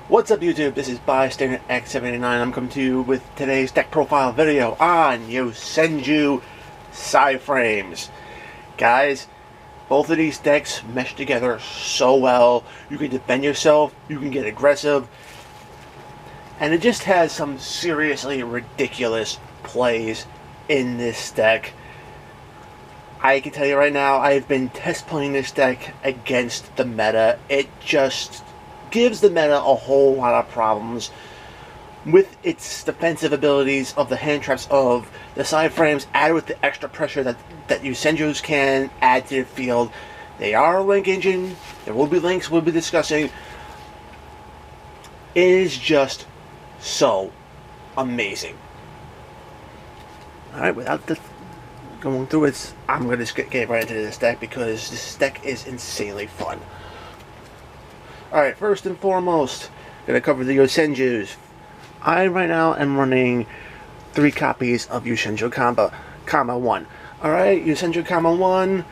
What's up YouTube, this is Bystander X79. I'm coming to you with today's deck profile video on Yosenju PSY-Frames. Guys, both of these decks mesh together so well. You can defend yourself, you can get aggressive, and it just has some seriously ridiculous plays in this deck. I can tell you right now, I've been test playing this deck against the meta. It just gives the meta a whole lot of problems with its defensive abilities of the hand traps of the side frames, added with the extra pressure that Yosenjus can add to the field. They are a link engine. There will be links we'll be discussing. It is just so amazing. Alright, without going through it, I'm going to just get right into this deck because this deck is insanely fun. Alright, first and foremost, going to cover the Yosenjus. I right now am running 3 copies of Yosenju Comma 1. Alright, Yosenju Comma 1,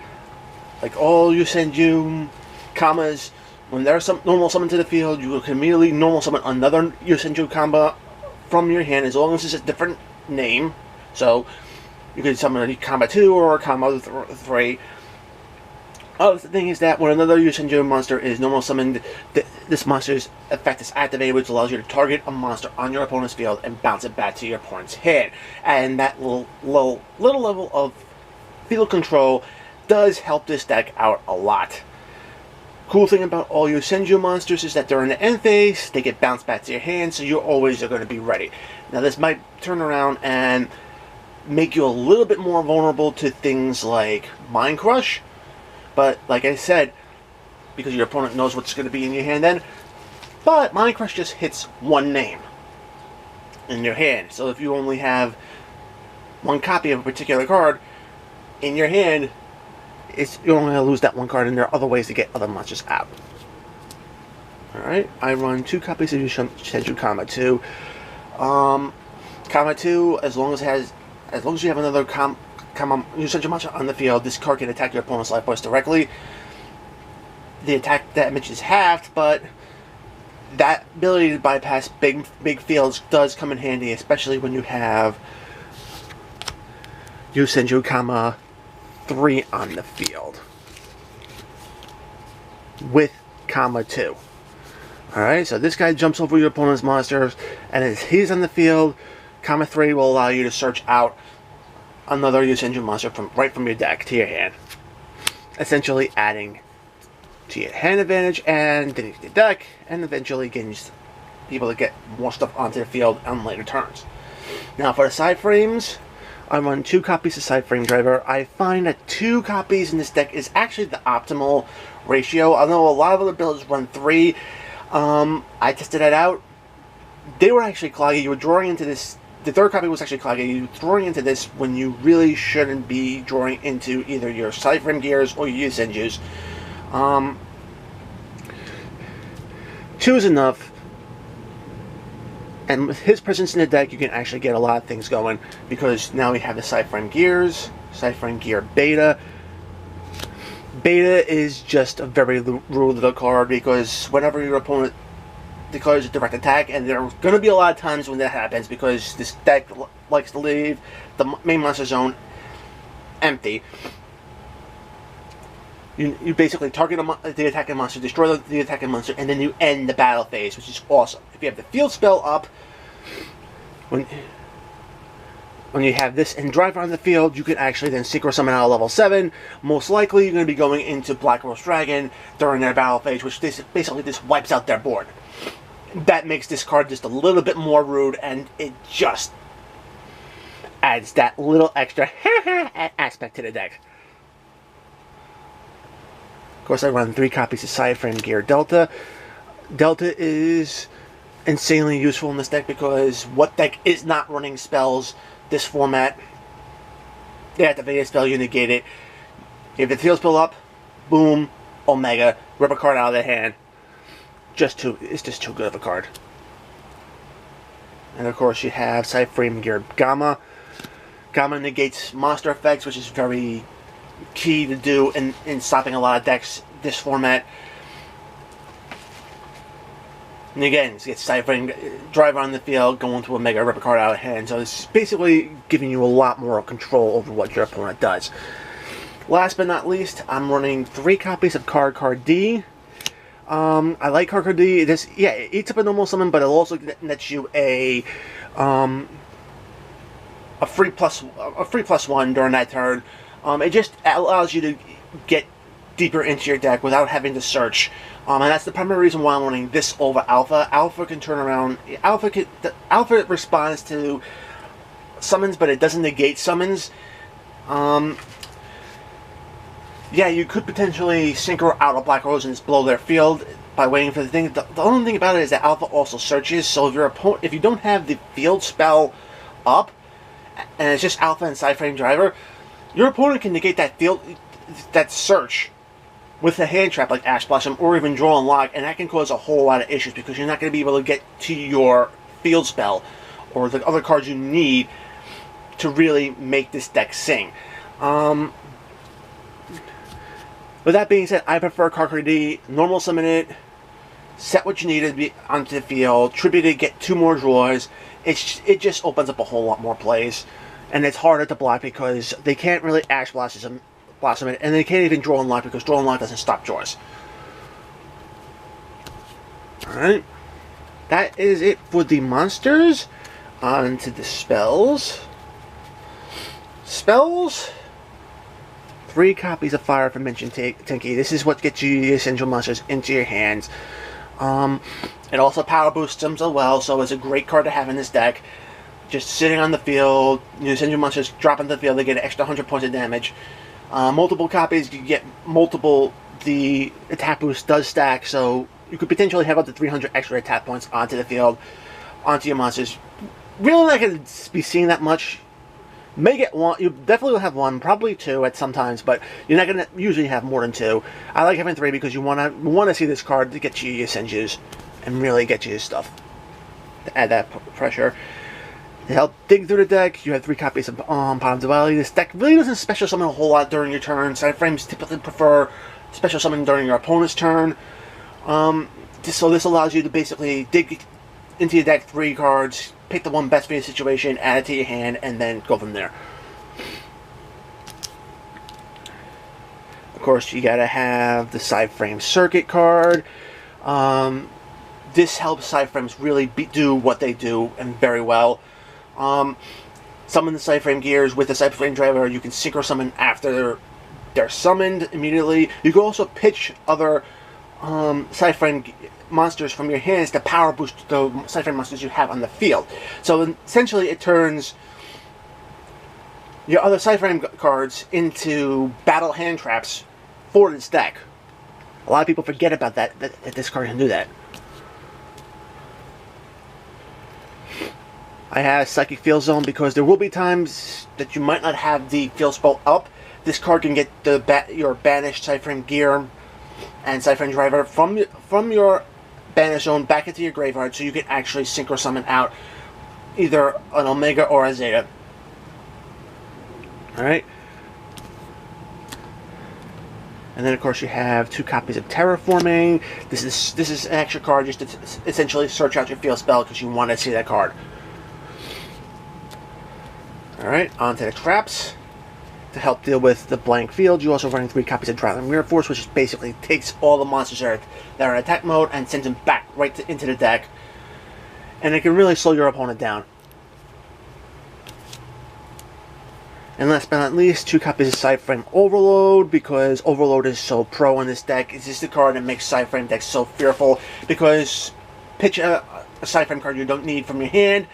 like all Yosenju Commas, when there's some normal summon to the field, you can immediately normal summon another Yosenju Comma from your hand, as long as it's a different name. So, you can summon a Comma 2 or a Comma 3. Oh, the thing is that when another Yosenju monster is normal summoned, this monster's effect is activated, which allows you to target a monster on your opponent's field and bounce it back to your opponent's hand. And that little level of field control does help this deck out a lot. Cool thing about all Yosenju monsters is that during the end phase, they get bounced back to your hand, so you always are going to be ready. Now this might turn around and make you a little bit more vulnerable to things like Mind Crush. But, like I said, because your opponent knows what's going to be in your hand then, but Mind Crush just hits one name in your hand. So if you only have one copy of a particular card in your hand, you're only going to lose that one card, and there are other ways to get other monsters out. Alright, I run 2 copies of Yosenju Comma 2. Comma 2, as long as you have another Yosenju monster on the field, this card can attack your opponent's life points directly. The attack damage is halved, but that ability to bypass big fields does come in handy, especially when you have Yosenju Comma 3 on the field with Comma 2. Alright, so this guy jumps over your opponent's monsters, and as he's on the field, Comma 3 will allow you to search out another Yosenju monster right from your deck to your hand, essentially adding to your hand advantage and then the deck, and eventually getting people to get more stuff onto the field on later turns. Now for the side frames, I run 2 copies of side frame driver. I find that 2 copies in this deck is actually the optimal ratio. I know a lot of other builds run 3. I tested that out. They were actually cloggy. You were drawing into this. The 3rd copy was actually cloggy. You were drawing into this when you really shouldn't be drawing into either your PSY-Framegears or your Yosenjus. 2 is enough. And with his presence in the deck, you can actually get a lot of things going, because now we have the PSY-Framegears, PSY-Framegear Beta. Beta is just a very rude little card, because whenever your opponent declares a direct attack, and there are going to be a lot of times when that happens, because this deck likes to leave the main monster zone empty. You basically target the attacking monster, destroy the attacking monster, and then you end the battle phase, which is awesome. If you have the field spell up, when you have this and driver on the field, you can actually then synchro summon out of level 7. Most likely, you're going to be going into Black Rose Dragon during their battle phase, which basically just wipes out their board. That makes this card just a little bit more rude, and it just adds that little extra aspect to the deck. Of course, I run 3 copies of PSY-Framegear Delta. Delta is insanely useful in this deck, because what deck is not running spells this format? They activate a spell, you negate it. If the field spell up, boom, Omega, rip a card out of their hand. It's just too good of a card. And of course, you have PSY-Framegear Gamma. Gamma negates monster effects, which is very key to do in stopping a lot of decks this format. And again, it's ciphering, drive on the field, going to a mega, rip a card out of hand. So it's basically giving you a lot more control over what your opponent does. Last but not least, I'm running 3 copies of Card D. I like Card D. It eats up a normal summon, but it'll also nets you a free plus 1 during that turn. It just allows you to get deeper into your deck without having to search. And that's the primary reason why I'm running this over Alpha. Alpha can turn around. Alpha responds to summons, but it doesn't negate summons. Yeah, you could potentially synchro out a Black Rose and just blow their field by waiting for the thing. The only thing about it is that Alpha also searches, so if you don't have the field spell up, and it's just Alpha and PSY-Frame driver, your opponent can negate that search with a hand trap like Ash Blossom or even Draw and Lock, and that can cause a whole lot of issues because you're not going to be able to get to your field spell or the other cards you need to really make this deck sing. With that being said, I prefer Card D, normal summon it, set what you need to be onto the field, tribute it, get 2 more draws. It just opens up a whole lot more plays, and it's harder to block because they can't really Ash Blossom it, and they can't even Draw and Lock because Draw and Lock doesn't stop draws. Alright, that is it for the monsters. On to the spells. Spells. 3 copies of Fire from Mention Tinky. This is what gets you the essential monsters into your hands. It also power boosts them as well, so it's a great card to have in this deck. Just sitting on the field, your essential monsters drop into the field, they get an extra 100 points of damage. Multiple copies, you get multiple. The attack boost does stack, so you could potentially have up to 300 extra attack points onto the field, onto your monsters. Really not going to be seeing that much. May get 1, you definitely will have 1, probably 2 at some times, but you're not going to usually have more than 2. I like having 3 because you want to see this card to get you your Yosenjus and really get you your stuff. To add that pressure. To help dig through the deck, you have 3 copies of Palm Duality. This deck really doesn't special summon a whole lot during your turn. PSY-Frames typically prefer special summon during your opponent's turn. So this allows you to basically dig into your deck 3 cards, pick the one best for your situation, add it to your hand, and then go from there. Of course, you gotta have the PSY-Frame Circuit card. This helps PSY-Frames really do what they do, and very well. Summon the PSY-Framegears with the PSY-Frame driver. You can synchro summon after they're summoned immediately. You can also pitch other PSY-Frame monsters from your hands to power boost the PSY-Frame monsters you have on the field. So essentially it turns your other PSY-Frame cards into battle hand traps for this deck. A lot of people forget about that this card can do that. I have Psychic Field Zone because there will be times that you might not have the field spell up. This card can get your banished PSY-Framegear and PSY-Frame driver from your banish zone back into your graveyard, so you can actually synchro summon out either an Omega or a Zeta. Alright. And then of course you have 2 copies of Terraforming. This is an extra card just to essentially search out your field spell because you want to see that card. Alright, on to the traps. To help deal with the blank field, you also running 3 copies of Dryland Mirror Force, which basically takes all the monsters that are in attack mode and sends them back right into the deck. And it can really slow your opponent down. And last but not least, 2 copies of PSY-Frame Overload, because Overload is so pro in this deck. It's just the card that makes PSY-Frame decks so fearful, because pitch a PSY-Frame card you don't need from your hand,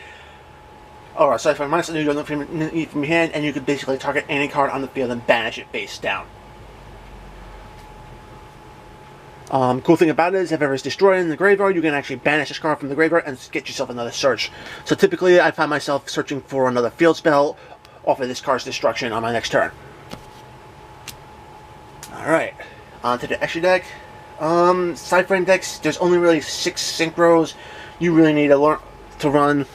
or a PSY-Frame monster you don't need from your hand, and you could basically target any card on the field and banish it face down. Cool thing about it is if ever it's destroyed in the graveyard, you can actually banish this card from the graveyard and get yourself another search. So typically I find myself searching for another field spell off of this card's destruction on my next turn. Alright, on to the extra deck. PSY-Frame decks, there's only really 6 synchros. You really need to learn to run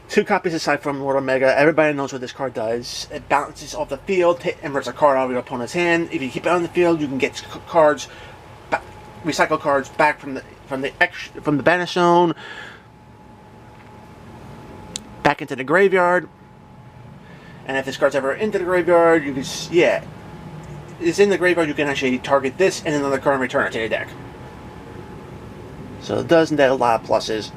2 copies of PSY-Framelord Omega. Everybody knows what this card does. It bounces off the field and rips a card out of your opponent's hand. If you keep it on the field, you can get cards, recycle cards back from from the banish zone back into the graveyard. And if this card's ever into the graveyard, you can, yeah, it's in the graveyard, you can actually target this and another card and return it to your deck. So it does net a lot of pluses.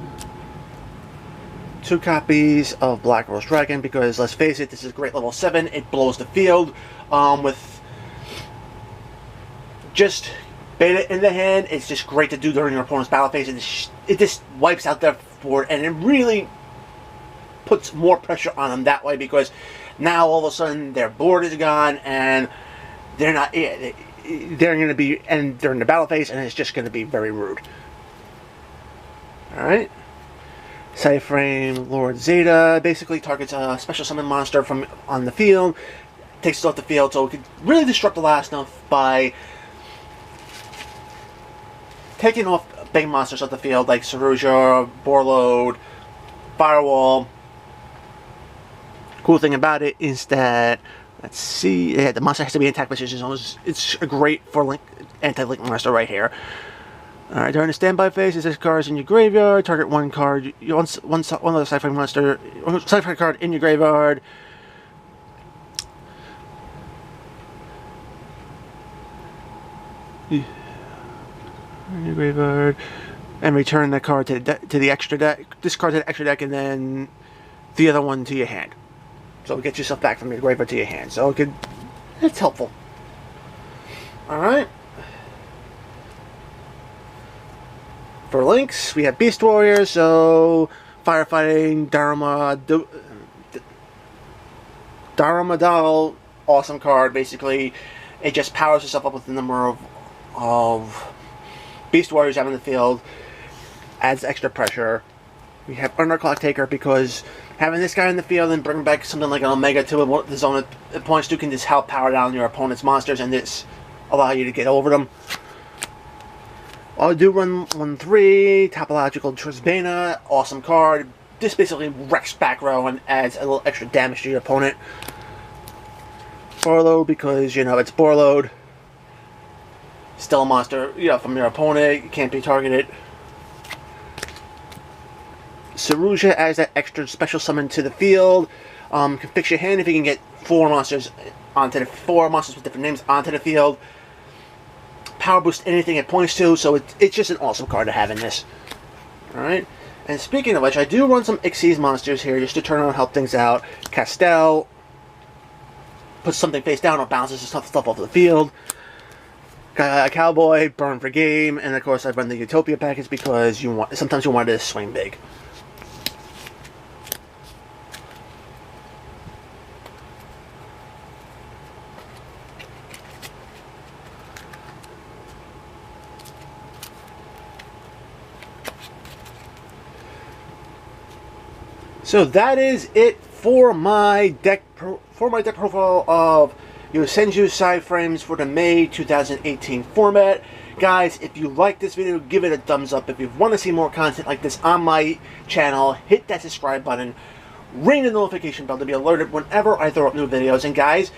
2 copies of Black Rose Dragon, because let's face it, this is great level 7. It blows the field with just beta in the hand. It's just great to do during your opponent's battle phase. It just wipes out their board, and it really puts more pressure on them that way, because now all of a sudden their board is gone and they're not. They're going to be during the battle phase, and it's just going to be very rude. All right. PSY-Framelord Zeta basically targets a special summon monster from on the field, takes it off the field, so it could really disrupt the last enough by taking off big monsters off the field like Saruja, Borload, Firewall. Cool thing about it is that, let's see, yeah, the monster has to be in attack position, so it's a great for anti-link monster right here. Alright, during the standby phase, this card is in your graveyard. Target one card, one other sci-fi monster, one sci-fi card in your graveyard. In your graveyard, and return that card to the extra deck. This card to the extra deck, and then the other one to your hand. So get yourself back from your graveyard to your hand. So it's helpful. All right. For links, we have Beast Warrior, so firefighting, Dharmadal, awesome card. Basically, it just powers itself up with the number of Beast Warriors out in the field, adds extra pressure. We have Underclock Taker, because having this guy in the field and bringing back something like an Omega to the zone it points to can just help power down your opponent's monsters and this allow you to get over them. I do run 1/3, Topological Trisbana, awesome card. This basically wrecks back row and adds a little extra damage to your opponent. Borload, because, you know, it's Borload. Still a monster, you know, from your opponent, it can't be targeted. Saruja adds that extra special summon to the field. Can fix your hand if you can get 4 monsters with different names onto the field. Power boost anything it points to, so it's just an awesome card to have in this. Alright, and speaking of which, I do run some Xyz monsters here just to turn around and help things out. Castell puts something face down or bounces stuff off the field. Cowboy, burn for game, and of course I run the Utopia package because sometimes you want to swing big. So that is it for my deck profile of Yosenju PSY-Frames for the May 2018 format. Guys, if you like this video, give it a thumbs up. If you want to see more content like this on my channel, hit that subscribe button, ring the notification bell to be alerted whenever I throw up new videos. And guys,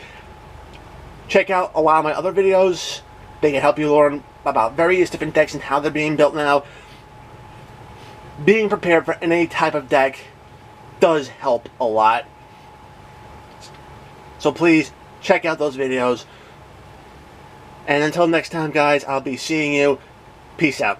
check out a lot of my other videos. They can help you learn about various different decks and how they're being built now. Being prepared for any type of deck does help a lot. So please check out those videos. And until next time, guys, I'll be seeing you. Peace out.